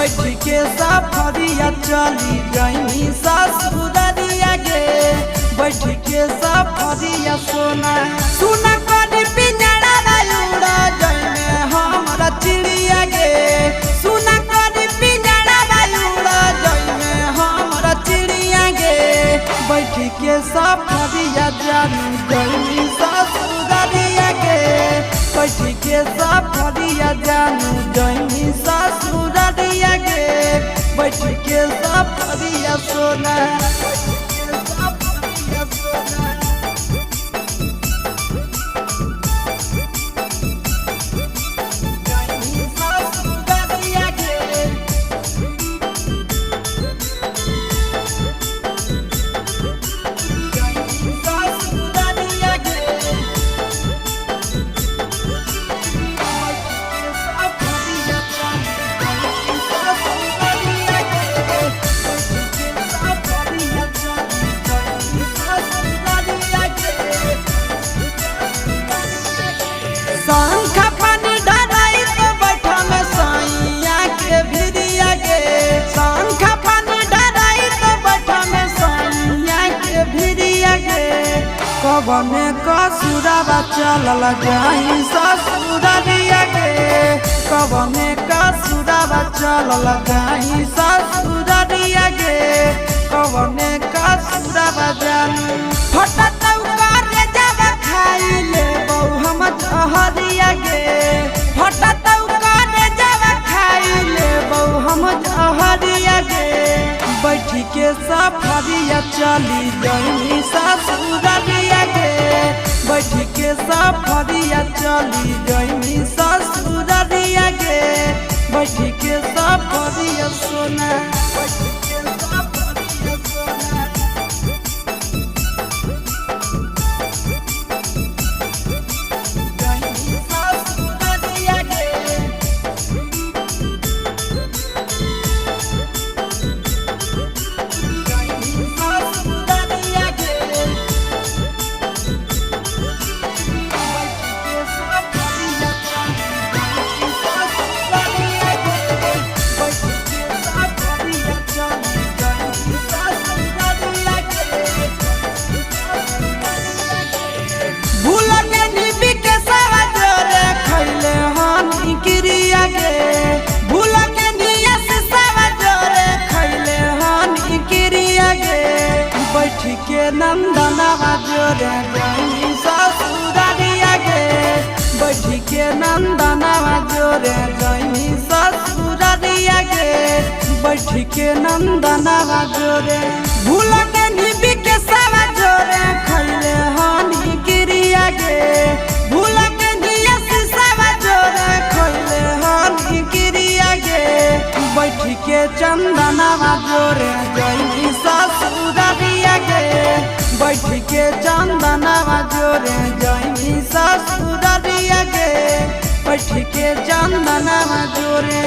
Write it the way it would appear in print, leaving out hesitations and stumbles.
बैठ के सफरिया चली गई ससुररिया गे। बैठ के सफरिया सोना सुना कर पिंजरा उड़ा जाइए हमारा चिड़िया गे। सुना कर पिंजरा उड़ा जाइए हमारा चिड़िया गे। बैठ के सफरिया चली गई ससुररिया गे। बैठ के सफरिया जानू गई ससुररिया गे। बैठ के सफरिया सोना शंख पानी डराई तो बैठा में साइया के भिरिया गे। शंख पानी डराई तो बैठा में साइया के भिरिया गे। कबने कसुरवा चलल जाई ससुररिया गे। कबने कसुरवा चलल जाई ससुररिया गे। कबने कसुरवा जानू फटत करे जब खाई ले बहु हम हरिया गे। फटत करे जब खाई ले बहु हम हरिया गे। बैठ के सफरिया चली गई ससुररिया गे। बैठ के सफरिया चली गई ससुररिया गे। बैठ के सफरिया सोना के नंदनवा जोरे गई ससुररिया गे। बैठ के नंदनवा जोरे गई ससुररिया गे। बैठ के नंदनवा जोरे भूल के निबी के सवा जोरे खैले हानि गिरिया गे। भूल के निया से सवा जोरे खैले हानि गिरिया गे। बैठ के चंदनवा जोरे गई ससुररिया गे। बैठ के चंदनवा जोरे गई ससुररिया गे। बैठ के चंदनवा जोरे